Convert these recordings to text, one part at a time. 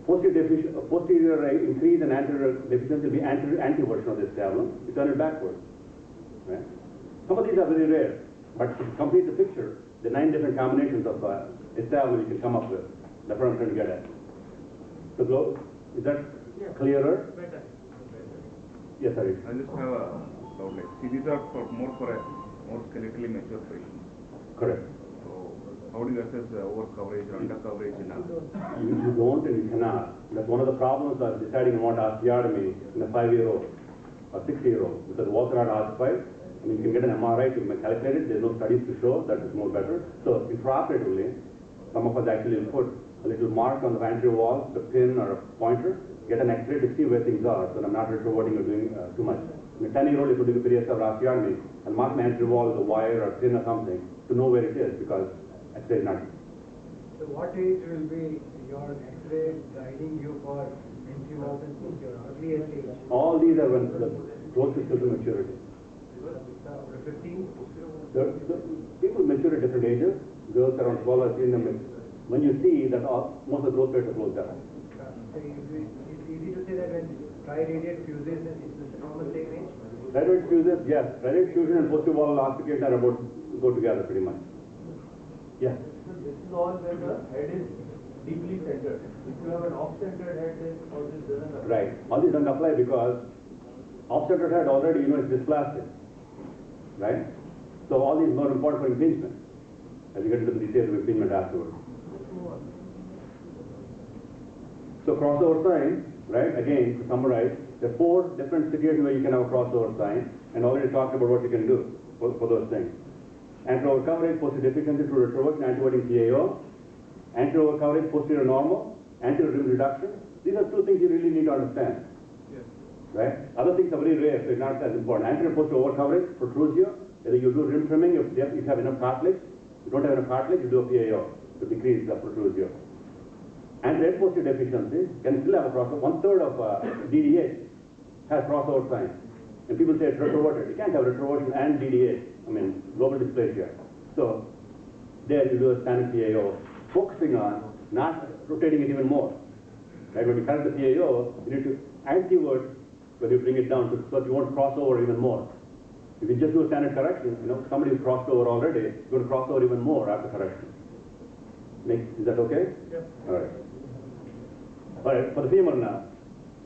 posterior increase and anterior deficiency will be anti-version of this tableau. You turn it backwards. Right? Some of these are very rare, but to complete the picture, the 9 different combinations of tableau you can come up with. That's what I'm trying to get at. So, is that clearer? Better. Yes, sir. I just have a doubt. Like, see, these are more skeletally mature patients. Correct. How do you assess over coverage or under coverage in You don't and you cannot. That's one of the problems of deciding on what osteotomy in a 5-year-old or 6-year-old. Because walk around ossified, I mean, you can get an MRI to calculate it. There's no studies to show that it's more better. So intraoperatively, some of us actually will put a little mark on the anterior wall, the pin or a pointer, get an X-ray to see where things are. So I'm not retroverting or doing too much. In a 10-year-old, if you do a periasteal osteotomy, and mark the anterior wall with a wire or pin or something to know where it is, because X-ray is not. So what age will be your X-ray guiding you for entry walls and posterior? Earliest age? All these are when the closest to maturity. 15? The people mature at different ages. Girls around 12 are in the mid. When you see that most of the growth rates are closed down. So it's easy to say that when tri-radiate fuses, it's almost same age? Tri-radiate fuses, yes. Tri-radiate fusion and posterior wall ossification are about to go together pretty much. Yes. So this is all where the head is deeply centered. If you have an off-centered head, then all this doesn't apply. Right. All this doesn't apply because off-centered head already, is dysplastic. Right? So all these are more important for impingement. As you get into the details of impingement afterwards. So crossover sign, right? Again, to summarize, there are 4 different situations where you can have a crossover sign, and already talked about what you can do for those things. Anterior coverage, posterior deficiency through retroversion, antiverting PAO, anterior coverage, posterior normal, anterior rim reduction. These are 2 things you really need to understand. Yes. Right? Other things are very rare, so it's not as important. Anterior posterior over coverage, protrusio, either you do rim trimming if you have enough cartilage. If you don't have enough cartilage, you do a PAO to decrease the protrusio. Anterior posterior deficiency can still have a crossover. 1/3 of DDH has crossover sign. And people say it's retroverted. You can't have retroversion and DDH. I mean, global dysplasia. So, there you do a standard PAO, focusing on not rotating it even more. Right? When you correct the PAO, you need to antivert when you bring it down so that you won't cross over even more. If you just do a standard correction, somebody who's crossed over already, you're going to cross over even more after correction. Is that okay? Yeah. All right. All right, for the femur now.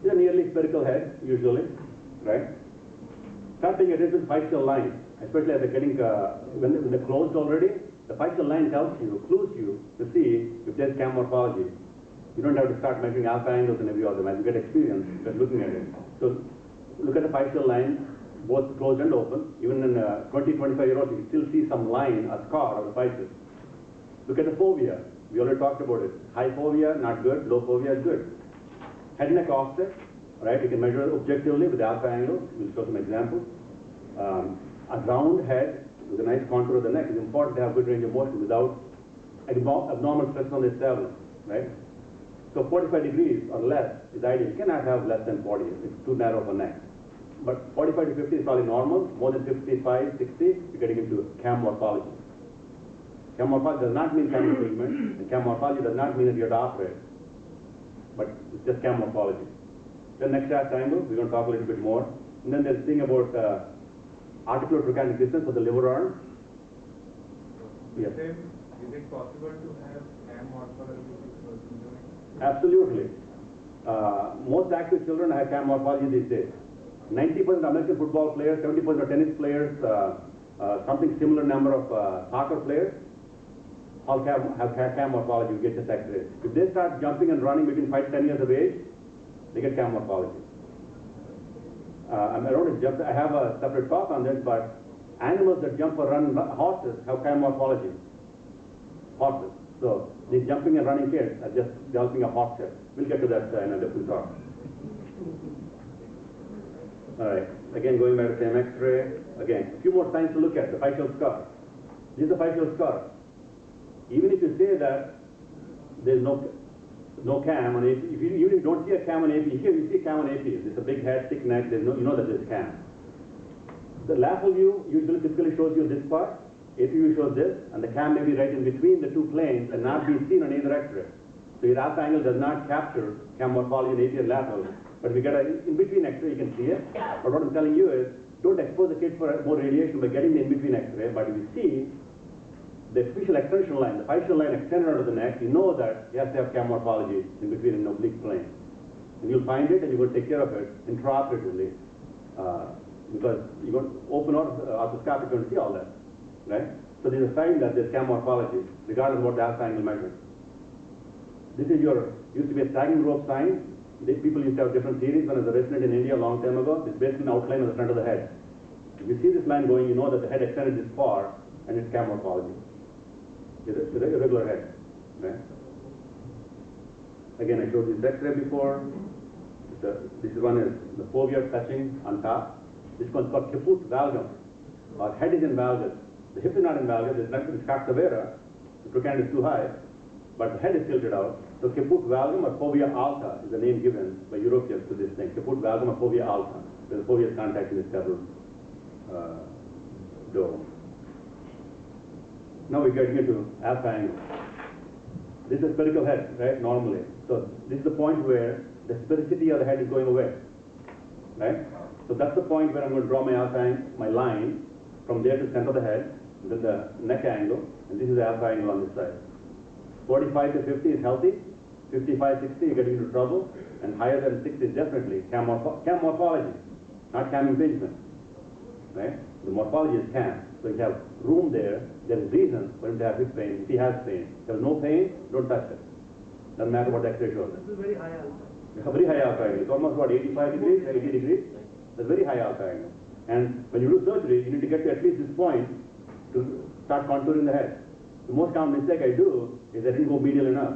These are nearly spherical head, usually, right? Start paying attention to physeal lines, especially as they're getting, when they're closed already, the physeal line clues you to see if there's cam morphology. You don't have to start measuring alpha angles and every other man. You get experience just looking at it. So look at the physeal line, both closed and open. Even in 20-25-year-olds, you can still see some line, a scar of the physeal. Look at the fovea. We already talked about it. High fovea, not good. Low fovea is good. Head and neck offset, right? You can measure it objectively with the alpha angle. We'll show some examples. A round head with a nice contour of the neck is important to have good range of motion without abnormal stress on the establishment, right? So 45 degrees or less is ideal. You cannot have less than 40. It's too narrow of a neck. But 45 to 50 is probably normal. More than 55, 60, you're getting into cam morphology. Cam morphology does not mean cam impingement, and cam morphology does not mean that you have to operate. But it's just cam morphology. Then next angle, we're going to talk a little bit more. And then there's a thing about articular trochanteric distance for the liver arm. Yes. Is it possible to have cam morphology with syndrome? Absolutely. Most active children have cam morphology these days. 90% of American football players, 70% of tennis players, something similar number of soccer players, all have cam morphology. You get just X-rays. If they start jumping and running between 5 to 10 years of age, they get cam morphology. I have a separate talk on this, but animals that jump or run, horses have cam morphology. Horses. So these jumping and running kids are just developing a horse head. We'll get to that in a different talk. All right. Again, going back to the same X-ray. Again, a few more signs to look at. The physeal scar. This is the physeal scar. Even if you say that there's no cam on AP, even if you don't see a cam on AP, here you see a cam on AP. It's a big head, thick neck. There's no, you know that there's cam. The lateral view usually typically shows you this part. AP view shows this, and the cam may be right in between the two planes and not be seen on either X-ray. So your alpha angle does not capture cam morphology in AT and lateral. But if you get an in-between X-ray, you can see it. But what I'm telling you is, don't expose the kid for more radiation by getting the in-between X-ray. But if you see the official extension line, the facial line extended onto the neck, you know that you have to have cam morphology in between an oblique plane. And you'll find it and you're going to take care of it intraoperatively. Because you're going to open out arthroscopic, you're going to see all that. Right? So there's a sign that there's cam morphology, regardless of what the alpha angle measures. This is your, used to be a staggering rope sign. People used to have different theories. When I was a resident in India a long time ago, it's basically an outline of the front of the head. If you see this line going, you know that the head extended this far, and it's cam morphology. It's a irregular head. Right? Again, I showed you this X-ray before. This one is the fovea touching on top. This one's called caput valgum. Our head is in valgus. The hip is not in valgus. It's not in severa. The trochanter is too high, but the head is tilted out. So caput valgum or fovea alta is the name given by Europeans to this thing. Caput valgum or fovea alta. The fovea is contacting the cerebral dome. Now we're getting into alpha angle. This is a spherical head, right? Normally. So this is the point where the sphericity of the head is going away, right? So that's the point where I'm going to draw my alpha angle, my line from there to the center of the head, then the neck angle, and this is the alpha angle on this side. 45 to 50 is healthy. 55, 60, you're getting into trouble, and higher than 60 is definitely cam morphology, not cam impingement, right? The morphology is cam. So you have room there. There is reason for him to have hip pain. If he has pain, if he has no pain, don't touch it. Doesn't matter what the X-ray shows. This is very high alpha. Very high alpha angle. It's almost what, 85 degrees, 80 degrees. That's very high alpha angle. And when you do surgery, you need to get to at least this point to start contouring the head. The most common mistake I do is I didn't go medial enough.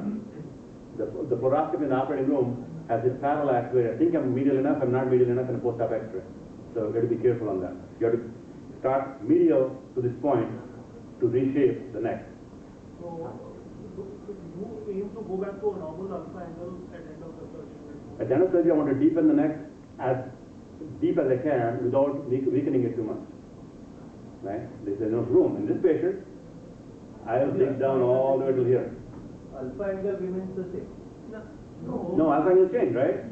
The fluoroscopy in the operating room has this parallax where I think I'm medial enough, I'm not medial enough in a post-op X-ray. So you have to be careful on that. You have to start medial to this point to reshape the neck. So you aim to go back to a normal alpha angle at the end of the surgery? At the end of surgery, I want to deepen the neck as deep as I can without weakening it too much. Right? There's enough room. In this patient, I'll dig down all the way to here. Alpha angle remains the same? No, alpha angle change, right?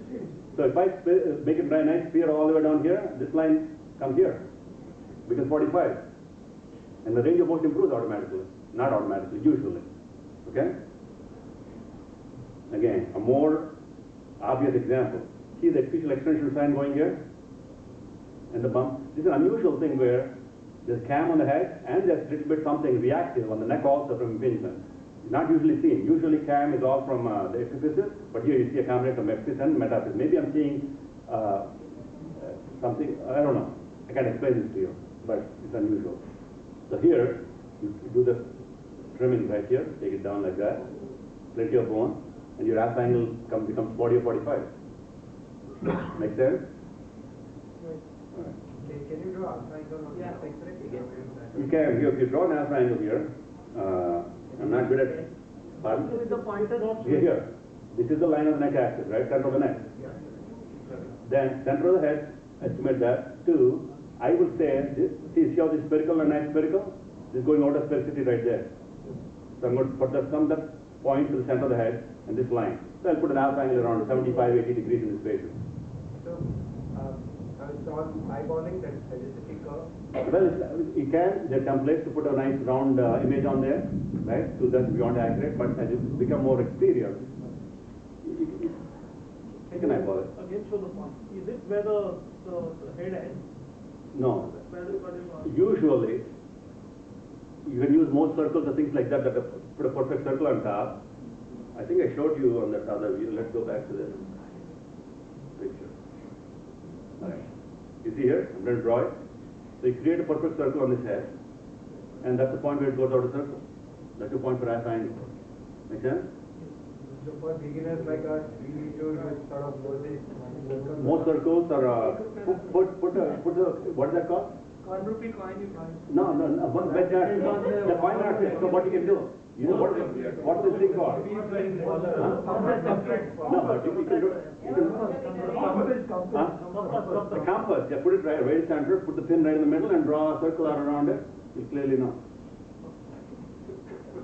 So if I make it very nice sphere all the way down here, this line comes here. Becomes 45. And the range of motion improves automatically. Not automatically, usually. Okay? Again, a more obvious example. See the official extension sign going here? And the bump. This is an unusual thing where there's cam on the head and there's a little bit something reactive on the neck also from impingement. Not usually seen. Usually cam is all from the epiphysis, but here you see a combination of epiphysis and metaphysis. Maybe I'm seeing something, I don't know. I can't explain this to you, but it's unusual. So here, you do the trimming right here, take it down like that, plenty of bone, and your alpha angle becomes 40 or 45. Make sense? All right. Can you draw alpha angle on Yeah. this X-ray? You can, if you draw an alpha angle here, I'm not good at, pardon? With the pointer of Here. This is the line of the neck axis, right? Center of the neck. Then center of the head, estimate that. 2, I will say, see how this spherical and neck spherical? This is going out of sphericity right there. So I'm going to put from that point to the center of the head and this line. So I'll put an alpha angle around 75, 80 degrees in this patient. So, I was eyeballing that statistic curve. Well, you can, there are templates to put a nice round image on there, right? So that's beyond accurate, but as you become more experienced, you can eyeball it. Again, show the point. Is it where the head ends? No. Where the cut is on? Usually, you can use most circles or things like that, put a perfect circle on top. I think I showed you on that other view. Let's go back to this picture. All right. You see here, I'm going to draw it. So you create a perfect circle on this head, and that's the point where it goes out of the circle. That's the point for alpha angle. Make sense? So for beginners like us, we need to just sort of go this circle. Most circles are put what is that called? Quadruped coin you find. No. The coin are so what you can do? You know what is this thing called? No, but you can do the compass. Yeah, put it right center, put the pin right in the middle, and draw a circle out around it. You clearly know.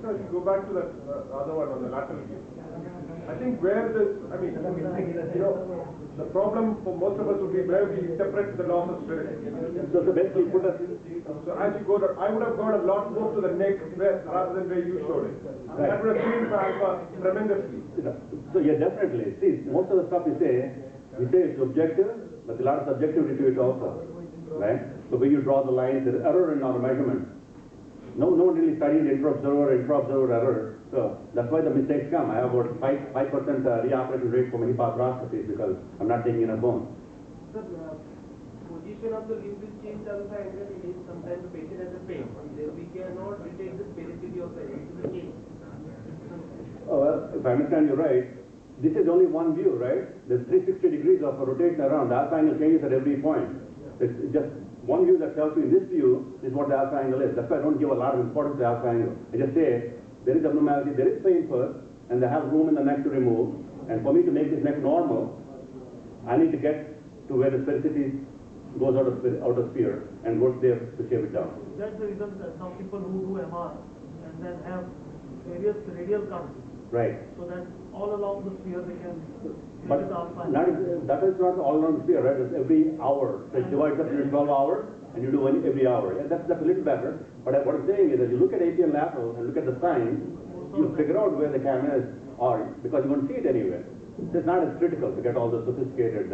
So go back to the other one on the lateral view. I think where this, the problem for most of us would be where we separate the loss of spirit. So basically put us, So as you go, I would have got a lot more to the neck rather than where you showed it. Right. That would have changed the alpha tremendously. so yeah, definitely. See, most of the stuff we say it's objective, but a lot of subjectivity to it also, right? So when you draw the lines, there is error in our measurement. No one really studied intra-observer error. So that's why the mistakes come. I have about 5% reoperation rate for many arthroscopies because I'm not taking enough bone. Sir, position of the limb will change alpha angle. It is sometimes the patient has a pain. We cannot detect the sphericity of the head. It will change. Oh, well, if I understand you right, this is only one view, right? There's 360 degrees of rotation around. The alpha angle changes at every point. It's just one view that tells you in this view is what the alpha angle is. That's why I don't give a lot of importance to the alpha angle. I just say there is abnormality, there is pain first, and they have room in the neck to remove. And for me to make this neck normal, I need to get to where the sphericity goes out of sphere and work there to shave it down. That's the reason that some people who do MR and then have various radial counts. Right. So that all along the sphere they can But use alpha. that is not all around the sphere, right? It's every hour. So it divides up into 12 hours, and you do one every hour. Yeah, that's a little better. But what I'm saying is that you look at AP and lateral and look at the signs, you figure out where the cameras are because you won't see it anywhere. So it's not as critical to get all the sophisticated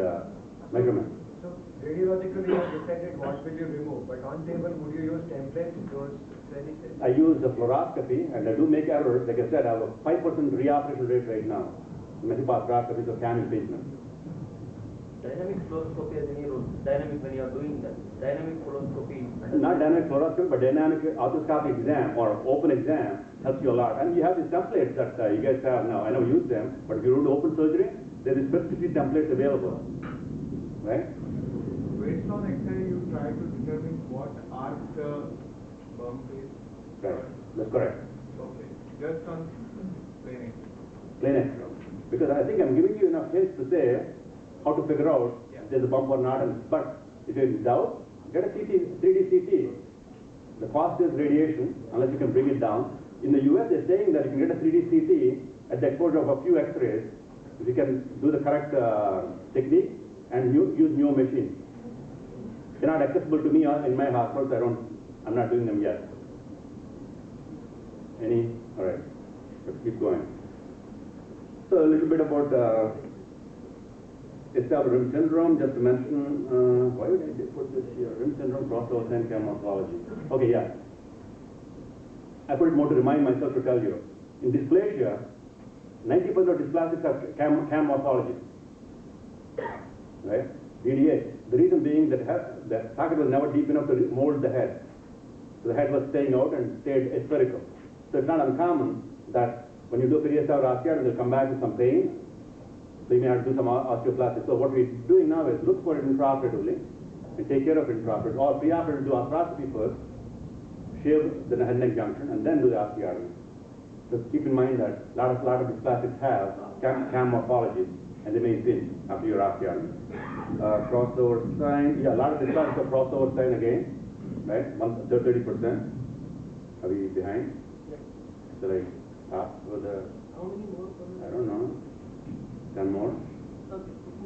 measurements. So radiologically you have decided what will you remove, but on table would you use templates, those very I use the fluoroscopy and I do make errors. Like I said, I have a 5% reoperation rate right now. Many arthroscopies of cam impingement. Dynamic fluoroscopy has any role? Dynamic when you are doing that. Dynamic fluoroscopy. Not dynamic fluoroscopy, but dynamic arthroscopic exam or open exam helps you a lot. And you have these templates that you guys have now. I never use them, but if you do open surgery, there is specific templates available, right? Based on X-ray, you try to determine what arc the bump is. Right. That's correct. Okay. Just on plain X-ray. Plain X-ray. Because I think I'm giving you enough hints to say how to figure out if there's a bump or not. But if you're in doubt, get a 3D CT. The cost is radiation, unless you can bring it down. In the US, they're saying that you can get a 3D CT at the exposure of a few X-rays if you can do the correct technique and use new machines. They're not accessible to me in my hospital, so I'm not doing them yet. All right, let's keep going. So a little bit about established rim syndrome, just to mention, why would I put this here? Rim syndrome, crossover sign, cam morphology. Okay, yeah. I put it more to remind myself to tell you. In dysplasia, 90% of dysplasics are cam morphology. Right? DDA. The reason being that the socket was never deep enough to mold the head. So the head was staying out and stayed spherical. So it's not uncommon that when you do periasteal osteotomy, they'll come back with some pain. So you may have to do some osteoplasty. So what we're doing now is look for it intraoperatively and take care of it intraoperatively. Or preoperatively do arthroscopy first, shave the head neck junction, and then do the osteotomy. So keep in mind that a lot of dysplastics have cam morphology, and they may pinch after your osteotomy. Crossover sign, yeah, a lot of dysplastics have crossover sign again, right? 30%. Are we behind? Shall I stop with the? How many more? I don't know. 10 more?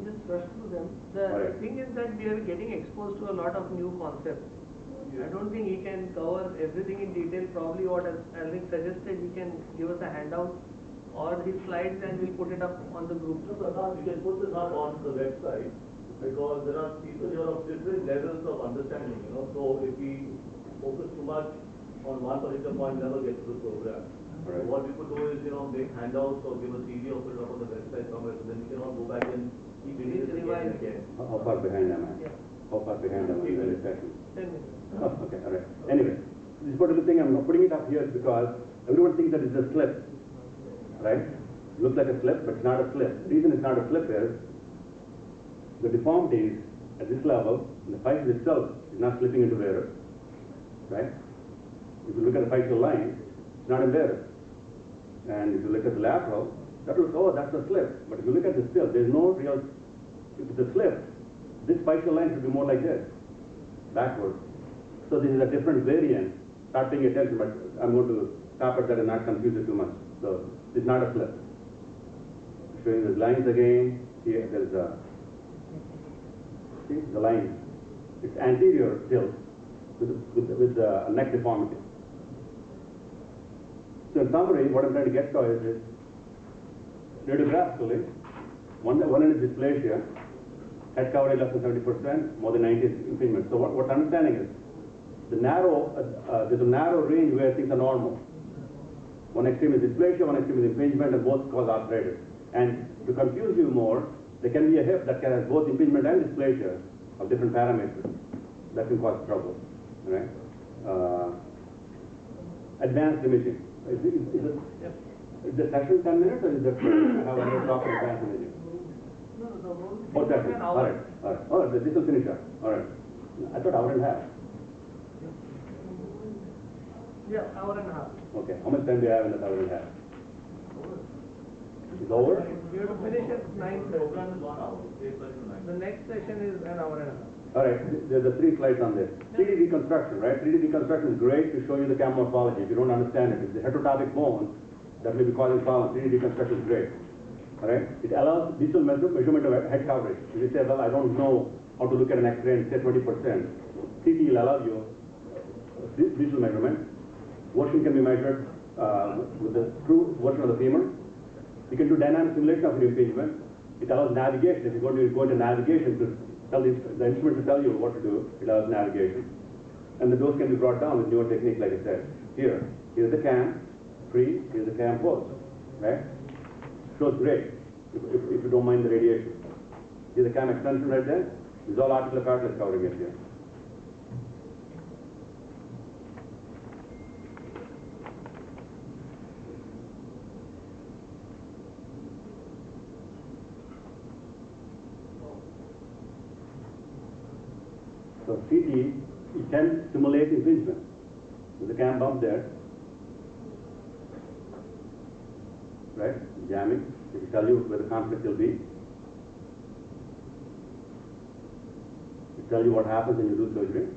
Just rush through them. The thing is that we are getting exposed to a lot of new concepts. I don't think he can cover everything in detail. Probably what Alvin suggested, he can give us a handout or his slides and we'll put it up on the group. No, Prakash, you can put this up on the website because there are people here of different levels of understanding, So if we focus too much on one particular point, never get to the program. Right. So what we could do is, make handouts or give a CD or put it up on the website somewhere, so then we can all go back and keep reading it again and again. How far behind am I? Yeah. How far behind am I in the session? 10 minutes. Oh, okay, all right. Anyway, this particular thing I'm putting it up here because everyone thinks that it's a slip, right? It looks like a slip, but it's not a slip. The reason it's not a slip is the deformities at this level, the fascia itself is not slipping into there, right? If you look at the fascial line, it's not in there. And if you look at the lateral, that looks, oh, that's a slip. But if you look at the still, there's no real, if it's a slip, this fascial line should be more like this, backward. So this is a different variant. Start paying attention, but I'm going to stop at that and not confuse it too much. So it's not a slip. showing the lines again. Here there is a, see the line. It's anterior tilt with the neck deformity. So in summary, what I'm trying to get to is this. Radiographically, one end is dysplasia, head coverage less than 70%, more than 90 is impingement. So what's understanding is there's a narrow range where things are normal. One extreme is dysplasia, one extreme is impingement, and both cause arthritis. And to confuse you more, there can be a hip that can have both impingement and dysplasia of different parameters. That can cause trouble, right? Advanced imaging. Is the session 10 minutes or is that have another talk on advanced imaging? No, the whole thing Oh, is that's it. an All hour. right, all right. Oh, this will finish up. All right. I thought hour and a half. Yeah, hour and a half. Okay. How much time do you have in that hour and a half? It's over? We have to finish at 9:30. Program is 1 hour, 8:30 to 9. The next session is an hour and a half. All right. There's the 3 slides on this. 3D reconstruction, right? 3D reconstruction is great to show you the cam morphology. If you don't understand it, it's the heterotopic bone that may be causing problems. 3D reconstruction is great. All right. It allows digital measurement of head coverage. If you say, well, I don't know how to look at an X-ray and say 20%, CT will allow you digital measurement. Version can be measured with the true version of the femur. You can do dynamic simulation of an impingement. It allows navigation. If you're going to go into navigation to tell the instrument to tell you what to do, it allows navigation. And the dose can be brought down with newer technique, like I said. Here's the cam, free, here's the cam post, right? Shows great, if you don't mind the radiation. Here's the cam extension right there. This is all articular cartilage covering it here. So CT, it can simulate impingement. There's a cam bump there, right? Jamming. It will tell you where the conflict will be. It will tell you what happens when you do surgery.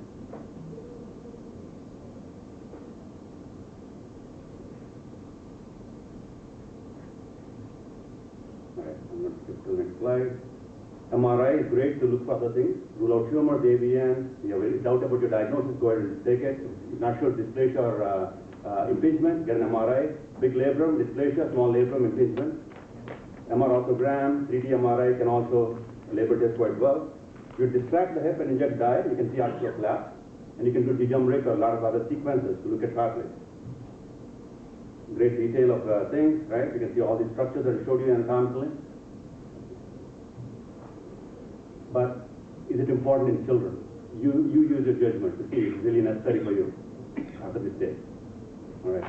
All right, I'm going to skip to the next slide. MRI is great to look for other things. Rule out tumors, AVN. You have any doubt about your diagnosis, go ahead and take it. If you're not sure dysplasia or impingement, get an MRI. Big labrum, dysplasia, small labrum, impingement. MR orthogram, 3D MRI can also labor test quite well. If you distract the hip and inject dye, you can see articular collapse. And you can do degenerate or a lot of other sequences to look at cartilage. Great detail of things, right? You can see all these structures that I showed you anatomically. But is it important in children? You use your judgment to see if it's really necessary for you after this day. All right.